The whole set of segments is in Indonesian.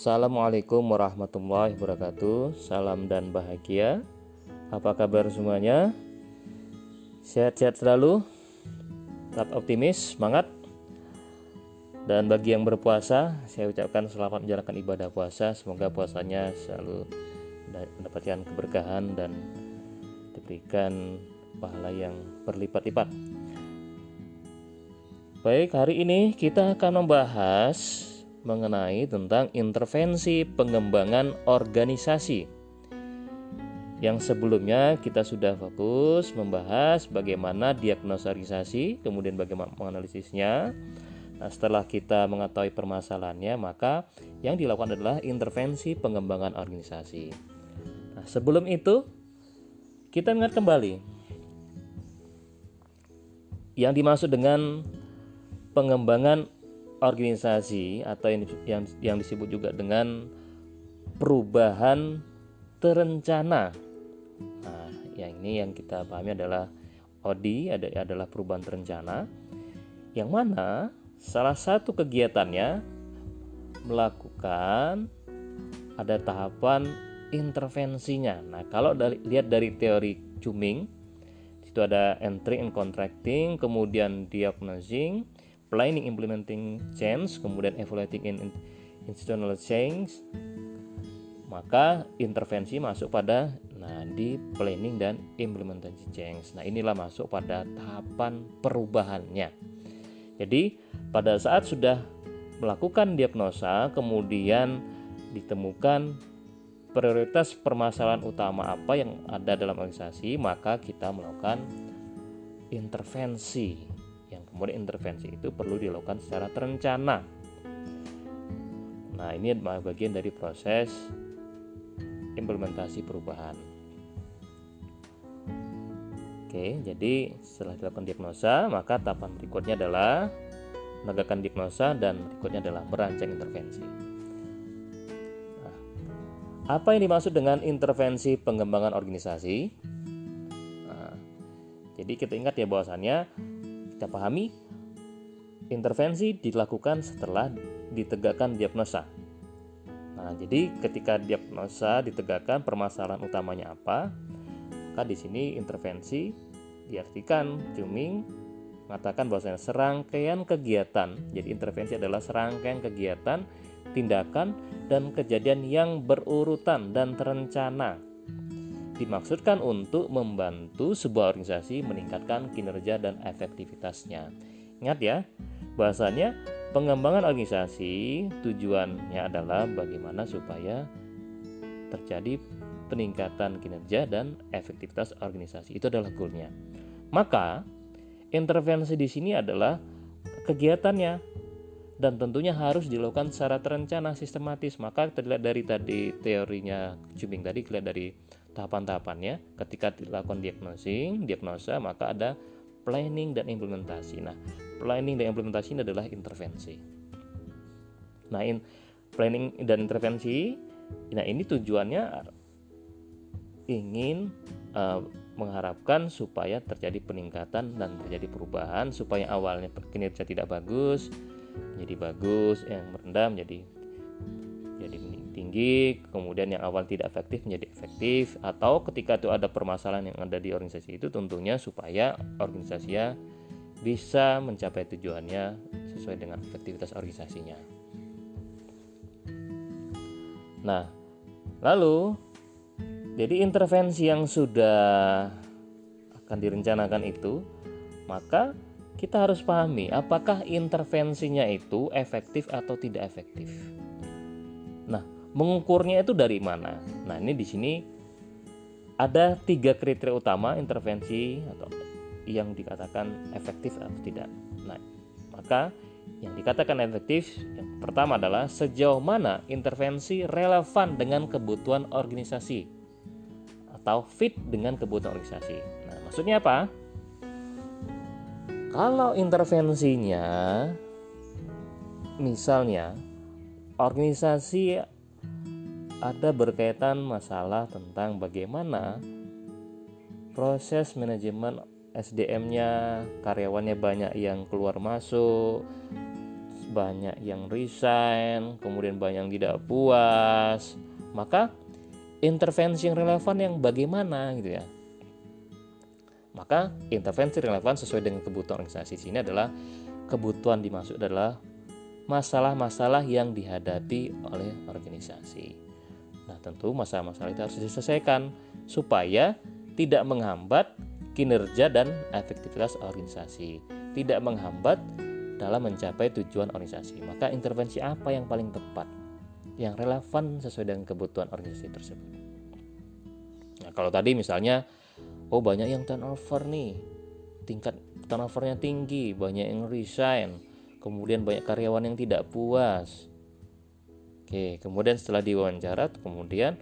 Assalamualaikum warahmatullahi wabarakatuh. Salam dan bahagia. Apa kabar semuanya? Sehat-sehat selalu. Tetap optimis, semangat. Dan bagi yang berpuasa, saya ucapkan selamat menjalankan ibadah puasa. Semoga puasanya selalu mendapatkan keberkahan dan diberikan pahala yang berlipat-lipat. Baik, hari ini kita akan membahas mengenai tentang intervensi pengembangan organisasi. Yang sebelumnya kita sudah fokus membahas bagaimana diagnosa organisasi, kemudian bagaimana menganalisisnya. Nah, setelah kita mengetahui permasalahannya, maka yang dilakukan adalah intervensi pengembangan organisasi. Nah, sebelum itu kita ingat kembali yang dimaksud dengan pengembangan organisasi atau yang disebut juga dengan perubahan terencana. Nah, yang kita pahami adalah OD adalah perubahan terencana, yang mana salah satu kegiatannya melakukan ada tahapan intervensinya. Nah, kalau lihat dari teori Cuming, itu ada entry and contracting, kemudian diagnosing, planning, implementing change, kemudian evaluating in institutional change. Maka intervensi masuk pada di planning dan implementation change. Nah, inilah masuk pada tahapan perubahannya. Jadi pada saat sudah melakukan diagnosa, kemudian ditemukan prioritas permasalahan utama apa yang ada dalam organisasi, maka kita melakukan intervensi. Yang kemudian intervensi itu perlu dilakukan secara terencana. Nah, ini adalah bagian dari proses implementasi perubahan. Oke, jadi setelah dilakukan diagnosa, maka tahapan berikutnya adalah menegakkan diagnosa dan berikutnya adalah merancang intervensi. Nah, apa yang dimaksud dengan intervensi pengembangan organisasi? Nah, jadi kita ingat ya bahwasannya kita pahami intervensi dilakukan setelah ditegakkan diagnosa. Nah, jadi ketika diagnosa ditegakkan permasalahan utamanya apa, maka di sini intervensi diartikan Cuming mengatakan bahwasanya serangkaian kegiatan. Jadi intervensi adalah serangkaian kegiatan, tindakan dan kejadian yang berurutan dan terencana, dimaksudkan untuk membantu sebuah organisasi meningkatkan kinerja dan efektivitasnya. Ingat ya, bahasanya pengembangan organisasi tujuannya adalah bagaimana supaya terjadi peningkatan kinerja dan efektivitas organisasi. Itu adalah goalnya. Maka intervensi di sini adalah kegiatannya dan tentunya harus dilakukan secara terencana, sistematis. Maka terlihat dari tadi teorinya Cuming tadi, terlihat dari tahapan-tahapannya. Ketika dilakukan diagnosa, maka ada planning dan implementasi. Nah, planning dan implementasi ini adalah intervensi. Nah, planning dan intervensi, nah ini tujuannya ingin mengharapkan supaya terjadi peningkatan dan terjadi perubahan, supaya awalnya kinerja tidak bagus menjadi bagus, yang merendah menjadi tinggi, kemudian yang awal tidak efektif menjadi efektif, atau ketika itu ada permasalahan yang ada di organisasi itu, tentunya supaya organisasinya bisa mencapai tujuannya sesuai dengan efektivitas organisasinya. Nah, lalu jadi intervensi yang sudah akan direncanakan itu, maka kita harus pahami apakah intervensinya itu efektif atau tidak efektif. Nah, mengukurnya itu dari mana? Nah, ini di sini ada 3 kriteria utama intervensi atau yang dikatakan efektif atau tidak. Nah, maka yang dikatakan efektif yang pertama adalah sejauh mana intervensi relevan dengan kebutuhan organisasi atau fit dengan kebutuhan organisasi. Nah, maksudnya apa? Kalau intervensinya misalnya organisasi ada berkaitan masalah tentang bagaimana proses manajemen SDM-nya, karyawannya banyak yang keluar masuk, banyak yang resign, kemudian banyak yang tidak puas, maka intervensi yang relevan yang bagaimana gitu ya. Maka intervensi relevan sesuai dengan kebutuhan organisasi di sini adalah kebutuhan dimaksud adalah masalah-masalah yang dihadapi oleh organisasi. Nah, tentu masalah-masalah itu harus diselesaikan supaya tidak menghambat kinerja dan efektivitas organisasi, tidak menghambat dalam mencapai tujuan organisasi. Maka intervensi apa yang paling tepat, yang relevan sesuai dengan kebutuhan organisasi tersebut. Nah, kalau tadi misalnya, banyak yang turnover nih, tingkat turnovernya tinggi, banyak yang resign, kemudian banyak karyawan yang tidak puas. Oke, kemudian setelah diwawancara, kemudian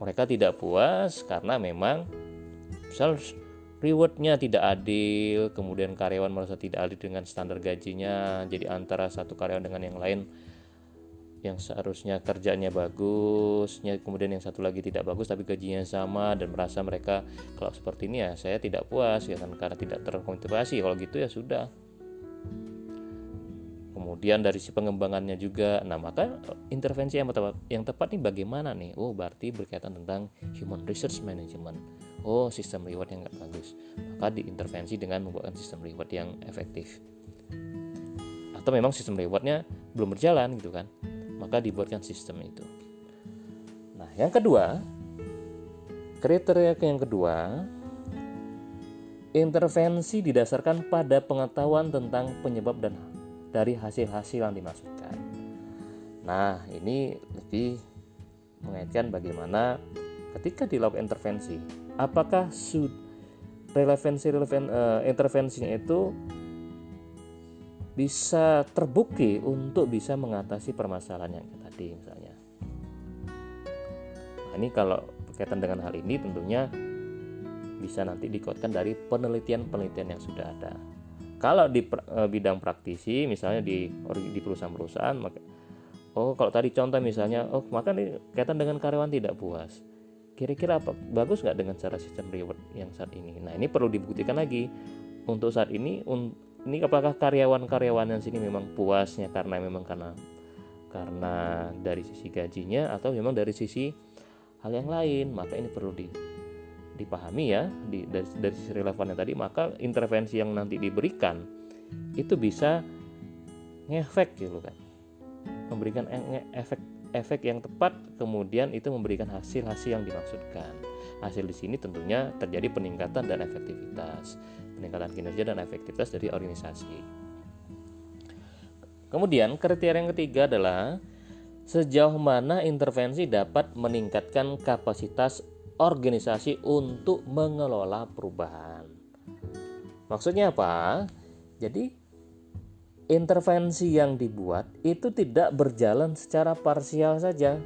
mereka tidak puas karena memang misal rewardnya tidak adil, kemudian karyawan merasa tidak adil dengan standar gajinya, jadi antara satu karyawan dengan yang lain yang seharusnya kerjanya bagus, kemudian yang satu lagi tidak bagus tapi gajinya sama, dan merasa mereka kalau seperti ini ya saya tidak puas ya kan, karena tidak termotivasi. Kalau gitu ya sudah. Kemudian dari si pengembangannya juga. Nah, maka intervensi yang tepat nih bagaimana nih? Berarti berkaitan tentang human resource management. Sistem reward yang nggak bagus. Maka diintervensi dengan membuatkan sistem reward yang efektif. Atau memang sistem rewardnya belum berjalan gitu kan, maka dibuatkan sistem itu. Nah, yang kedua, kriteria yang kedua, intervensi didasarkan pada pengetahuan tentang penyebab dan dari hasil-hasil yang dimaksudkan. Nah, ini lebih mengaitkan bagaimana ketika dilakukan intervensi, apakah intervensinya itu bisa terbukti untuk bisa mengatasi permasalahan yang tadi misalnya. Nah, ini kalau berkaitan dengan hal ini tentunya bisa nanti dikuatkan dari penelitian-penelitian yang sudah ada. Kalau di bidang praktisi misalnya di perusahaan-perusahaan, maka kalau tadi contoh misalnya, maka ini kaitan dengan karyawan tidak puas. Kira-kira apa bagus nggak dengan cara sistem reward yang saat ini? Nah, ini perlu dibuktikan lagi untuk saat ini. Ini apakah karyawan-karyawan yang sini memang puasnya karena dari sisi gajinya atau memang dari sisi hal yang lain? Maka ini perlu dipahami ya dari sisi relevannya tadi. Maka intervensi yang nanti diberikan itu bisa ngefek gitu kan, memberikan efek yang tepat, kemudian itu memberikan hasil-hasil yang dimaksudkan. Hasil di sini tentunya terjadi peningkatan dan efektivitas, peningkatan kinerja dan efektivitas dari organisasi. Kemudian kriteria yang ketiga adalah sejauh mana intervensi dapat meningkatkan kapasitas organisasi untuk mengelola perubahan. Maksudnya apa? Jadi intervensi yang dibuat itu tidak berjalan secara parsial saja.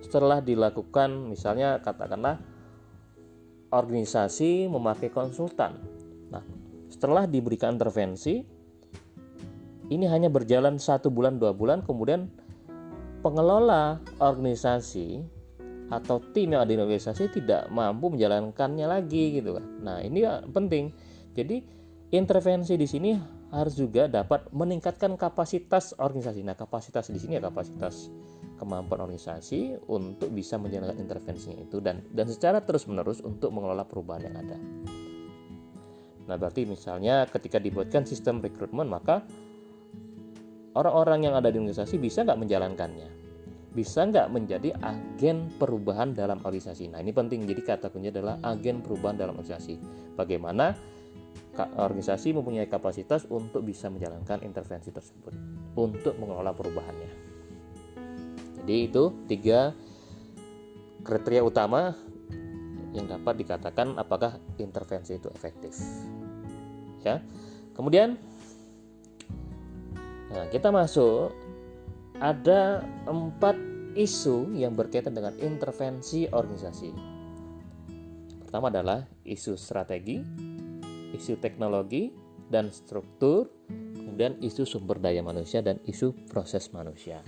Setelah dilakukan, misalnya katakanlah organisasi memakai konsultan. Nah, setelah diberikan intervensi, ini hanya berjalan 1 bulan 2 bulan, kemudian pengelola organisasi atau tim yang ada di organisasi tidak mampu menjalankannya lagi gitu kan. Nah, ini penting. Jadi intervensi di sini harus juga dapat meningkatkan kapasitas organisasi. Nah, kapasitas di sini ya kapasitas kemampuan organisasi untuk bisa menjalankan intervensinya itu dan secara terus-menerus untuk mengelola perubahan yang ada. Nah, berarti misalnya ketika dibuatkan sistem rekrutmen, maka orang-orang yang ada di organisasi bisa nggak menjalankannya? Bisa nggak menjadi agen perubahan dalam organisasi? Nah, ini penting. Jadi kata kuncinya adalah agen perubahan dalam organisasi. Bagaimana organisasi mempunyai kapasitas untuk bisa menjalankan intervensi tersebut untuk mengelola perubahannya. Jadi itu 3 kriteria utama yang dapat dikatakan apakah intervensi itu efektif. Ya. Kemudian kita masuk, ada 4 isu yang berkaitan dengan intervensi organisasi. Pertama adalah isu strategi, isu teknologi dan struktur, kemudian isu sumber daya manusia dan isu proses manusia.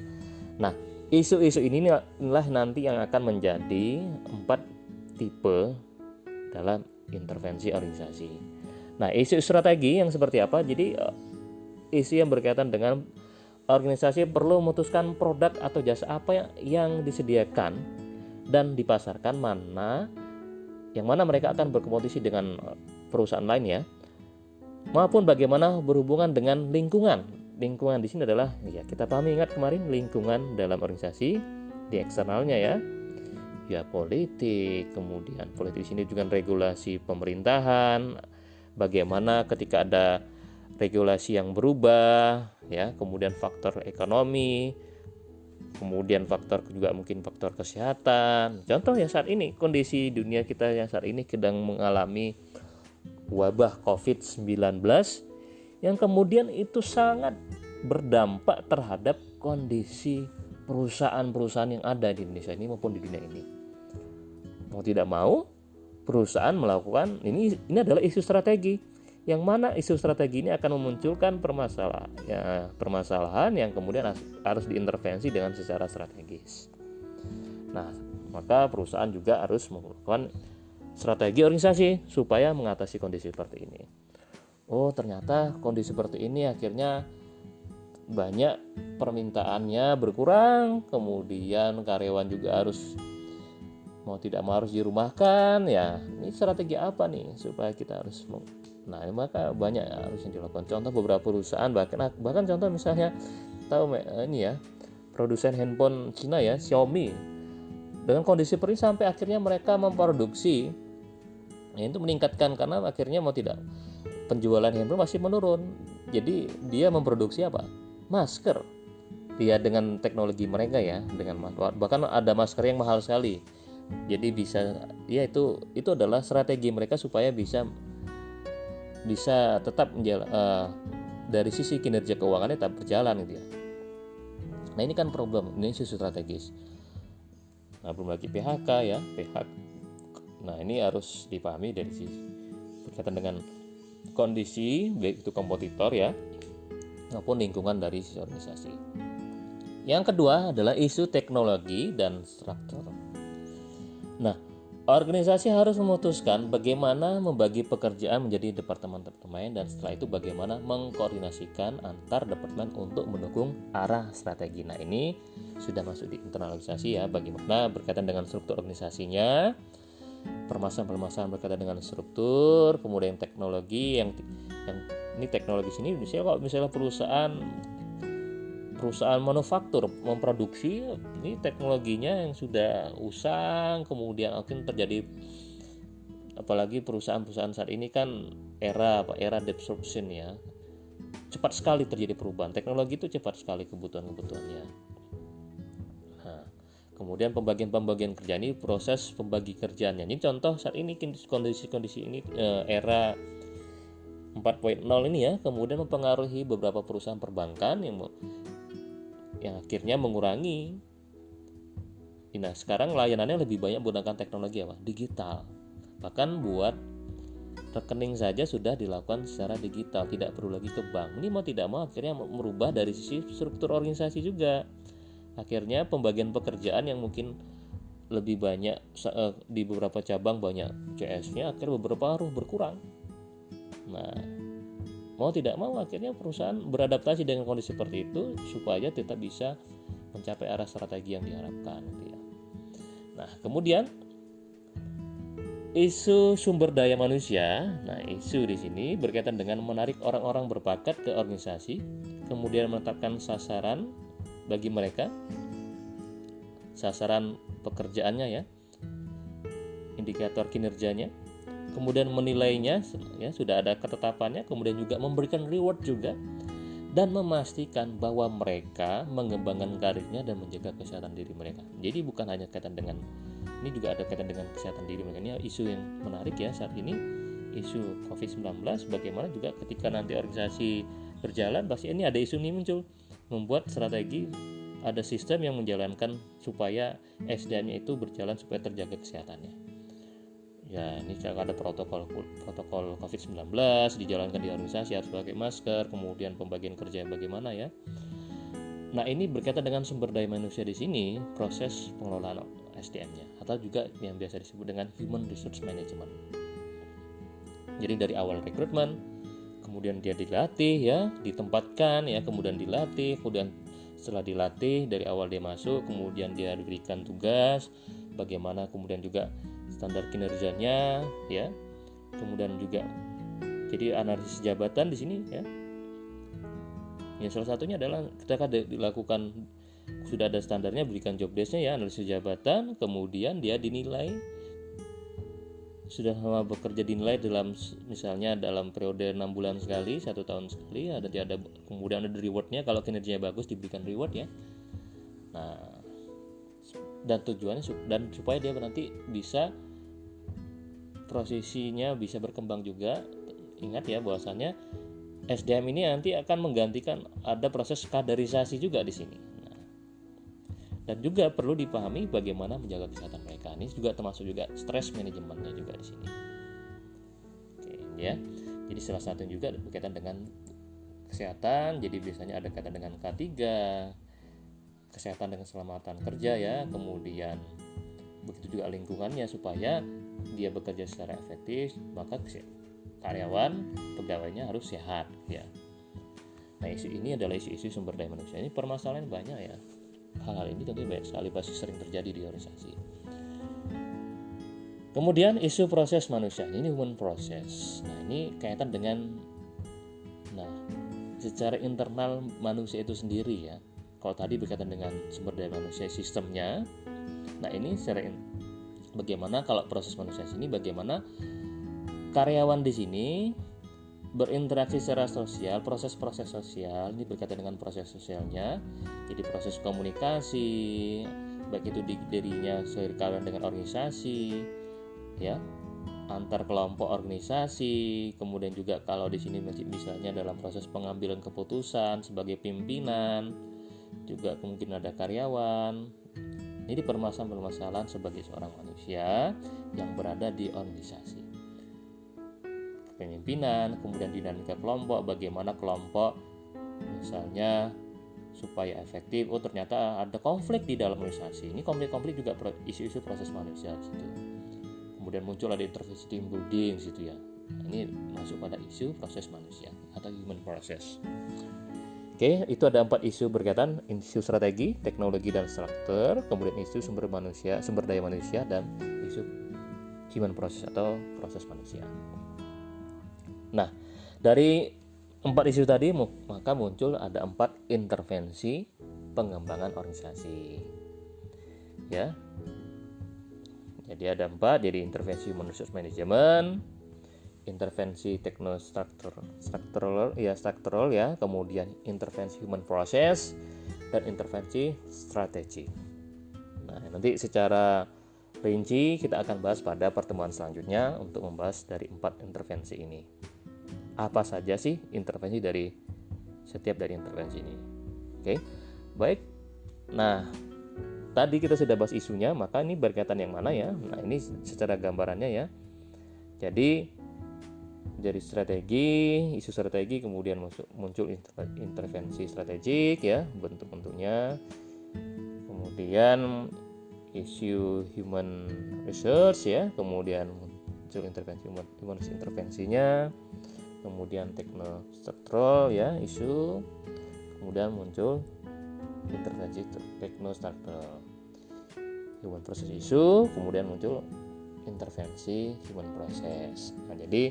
Nah, isu-isu inilah nanti yang akan menjadi 4 tipe dalam intervensi organisasi. Nah, isu strategi yang seperti apa? Jadi isu yang berkaitan dengan organisasi perlu memutuskan produk atau jasa apa yang disediakan dan dipasarkan, yang mana mereka akan berkompetisi dengan perusahaan lain ya, maupun bagaimana berhubungan dengan lingkungan. Lingkungan di sini adalah ya kita pahami, ingat kemarin lingkungan dalam organisasi di eksternalnya ya politik, kemudian politik di sini juga regulasi pemerintahan, bagaimana ketika ada regulasi yang berubah ya, kemudian faktor ekonomi, kemudian faktor juga mungkin faktor kesehatan. Contoh ya saat ini kondisi dunia kita yang saat ini sedang mengalami wabah COVID-19 yang kemudian itu sangat berdampak terhadap kondisi perusahaan-perusahaan yang ada di Indonesia ini maupun di dunia ini. Mau tidak mau perusahaan melakukan ini adalah isu strategi, yang mana isu strategi ini akan memunculkan permasalahan yang kemudian harus diintervensi dengan secara strategis. Nah, maka perusahaan juga harus melakukan strategi organisasi supaya mengatasi kondisi seperti ini. Oh, ternyata kondisi seperti ini akhirnya banyak permintaannya berkurang, kemudian karyawan juga harus mau tidak mau harus dirumahkan ya. Ini strategi apa nih supaya kita harus maka banyak harus yang dilakukan. Contoh beberapa perusahaan bahkan contoh misalnya tahu ini ya, produsen handphone Cina ya, Xiaomi, dengan kondisi seperti sampai akhirnya mereka memproduksi itu meningkatkan karena akhirnya mau tidak penjualan handphone masih menurun. Jadi dia memproduksi apa? Masker. Dia dengan teknologi mereka ya, bahkan ada masker yang mahal sekali. Jadi bisa ya itu adalah strategi mereka supaya bisa tetap dari sisi kinerja keuangannya tetap berjalan gitu ya. Nah, ini kan problem, ini isu strategis. Nah, belum lagi PHK ya, Nah, ini harus dipahami dari sisi berkaitan dengan kondisi baik itu kompetitor ya maupun lingkungan dari sisi organisasi. Yang kedua adalah isu teknologi dan struktur. Nah, organisasi harus memutuskan bagaimana membagi pekerjaan menjadi departemen-departemen dan setelah itu bagaimana mengkoordinasikan antar departemen untuk mendukung arah strategi. Nah, ini sudah masuk di internal organisasi ya, bagaimana berkaitan dengan struktur organisasinya, permasalahan-permasalahan berkaitan dengan struktur, kemudian teknologi yang ini teknologi sini misalnya perusahaan manufaktur memproduksi ini teknologinya yang sudah usang, kemudian mungkin terjadi apalagi perusahaan-perusahaan saat ini kan era disruption ya, cepat sekali terjadi perubahan teknologi, itu cepat sekali kebutuhannya. Nah, kemudian pembagian kerja ini proses pembagi kerjanya ini contoh saat ini kondisi ini era 4.0 ini ya, kemudian mempengaruhi beberapa perusahaan perbankan yang akhirnya mengurangi. Nah, sekarang layanannya lebih banyak menggunakan teknologi digital. Bahkan buat rekening saja sudah dilakukan secara digital, tidak perlu lagi ke bank. Ini mau tidak mau akhirnya merubah dari sisi struktur organisasi juga. Akhirnya pembagian pekerjaan yang mungkin lebih banyak di beberapa cabang banyak CS-nya, akhirnya beberapa harus berkurang. Nah, mau tidak mau akhirnya perusahaan beradaptasi dengan kondisi seperti itu supaya tetap bisa mencapai arah strategi yang diharapkan gitu ya. Nah, kemudian isu sumber daya manusia. Nah, isu di sini berkaitan dengan menarik orang-orang berbakat ke organisasi, kemudian menetapkan sasaran bagi mereka, sasaran pekerjaannya ya, indikator kinerjanya, kemudian menilainya ya, sudah ada ketetapannya, kemudian juga memberikan reward juga, dan memastikan bahwa mereka mengembangkan karirnya dan menjaga kesehatan diri mereka. Jadi bukan hanya kaitan dengan ini, juga ada kaitan dengan kesehatan diri mereka. Ini isu yang menarik ya saat ini, isu COVID-19. Bagaimana juga ketika nanti organisasi berjalan, pasti ini ada isu ini muncul, membuat strategi, ada sistem yang menjalankan supaya SDM-nya itu berjalan supaya terjaga kesehatannya. Ya, ini ada protokol COVID-19 dijalankan di organisasi, harus pakai masker, kemudian pembagian kerja bagaimana ya. Nah, ini berkaitan dengan sumber daya manusia di sini, proses pengelolaan SDM-nya atau juga yang biasa disebut dengan Human Resource Management. Jadi dari awal rekrutmen, kemudian dia dilatih ya, ditempatkan ya, kemudian dilatih, kemudian setelah dilatih dari awal dia masuk, kemudian dia diberikan tugas, bagaimana kemudian juga standar kinerjanya ya, kemudian juga jadi analisis jabatan di sini ya. Ya salah satunya adalah ketika dilakukan sudah ada standarnya, berikan job desk-nya ya, analisis jabatan, kemudian dia dinilai sudah lama bekerja, dinilai dalam misalnya dalam periode 6 bulan sekali, 1 tahun sekali, ada kemudian ada reward-nya, kalau kinerjanya bagus diberikan reward ya. Nah, dan tujuannya dan supaya dia nanti bisa posisinya bisa berkembang juga. Ingat ya bahwasannya SDM ini nanti akan menggantikan, ada proses kaderisasi juga di sini. Dan juga perlu dipahami bagaimana menjaga kesehatan mereka. Ini juga termasuk juga stress manajemennya juga di sini. Oke, ya. Jadi salah satu juga berkaitan dengan kesehatan. Jadi biasanya ada kaitan dengan K3, kesehatan dengan keselamatan kerja ya. Kemudian begitu juga lingkungannya supaya dia bekerja secara efektif, maka karyawan pegawainya harus sehat ya. Nah, isu ini adalah isu-isu sumber daya manusia. Ini permasalahan banyak ya. Hal-hal ini tentu banyak sekali pasti sering terjadi di organisasi. Kemudian isu proses manusia, ini human process. Nah, ini kaitan dengan secara internal manusia itu sendiri ya. Kalau tadi berkaitan dengan sumber daya manusia sistemnya. Nah, ini secara bagaimana kalau proses manusia ini, bagaimana karyawan di sini berinteraksi secara sosial, proses-proses sosial ini berkaitan dengan proses sosialnya. Jadi proses komunikasi, baik itu dirinya sekalian dengan organisasi, ya, antar kelompok organisasi, kemudian juga kalau di sini misalnya dalam proses pengambilan keputusan sebagai pimpinan, juga mungkin ada karyawan. Ini permasalahan-permasalahan sebagai seorang manusia yang berada di organisasi. Pemimpinan, kemudian dinamika kelompok, bagaimana kelompok misalnya supaya efektif. Oh, ternyata ada konflik di dalam organisasi. Ini konflik-konflik juga isu-isu proses manusia situ. Kemudian muncul ada intervensi team building situ ya. Ini masuk pada isu proses manusia atau human process. Oke, itu ada 4 isu berkaitan, isu strategi, teknologi dan struktur, kemudian isu sumber daya manusia, dan isu human process atau proses manusia. Nah, dari 4 isu tadi maka muncul ada 4 intervensi pengembangan organisasi. Ya. Jadi ada 4, jadi intervensi human resource management, intervensi struktural ya, kemudian intervensi human process, dan intervensi strategi. Nah, nanti secara rinci kita akan bahas pada pertemuan selanjutnya untuk membahas dari 4 intervensi ini. Apa saja sih intervensi dari setiap dari intervensi ini? Oke, baik. Nah, tadi kita sudah bahas isunya, maka ini berkaitan yang mana ya? Nah, ini secara gambarannya ya. Jadi dari isu strategi, kemudian muncul intervensi strategik ya, bentuk-bentuknya. Kemudian isu human resource ya, kemudian muncul intervensinya. Kemudian teknostruktural ya, isu, kemudian muncul intervensi teknostruktural, human process isu, kemudian muncul intervensi human process. Nah, jadi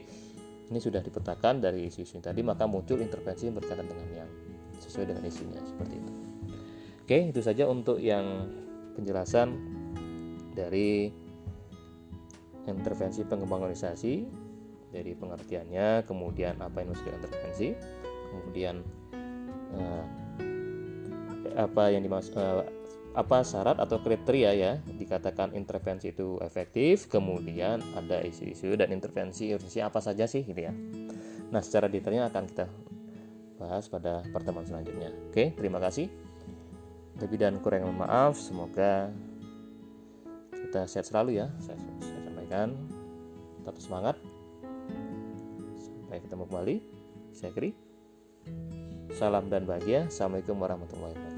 ini sudah dipetakan dari isu-isu tadi, maka muncul intervensi yang berkaitan dengan yang sesuai dengan isunya seperti itu. Oke, itu saja untuk yang penjelasan dari intervensi pengembangan organisasi, dari pengertiannya, kemudian apa yang maksudnya intervensi, kemudian apa syarat atau kriteria ya dikatakan intervensi itu efektif, kemudian ada isu-isu dan intervensi apa saja sih gitu ya. Nah, secara detailnya akan kita bahas pada pertemuan selanjutnya. Oke, terima kasih. Lebih dan kurang maaf, semoga kita sehat selalu ya. Saya sampaikan, tetap semangat. Sampai ketemu kembali. Saya Kri. Salam dan bahagia. Assalamualaikum warahmatullahi wabarakatuh.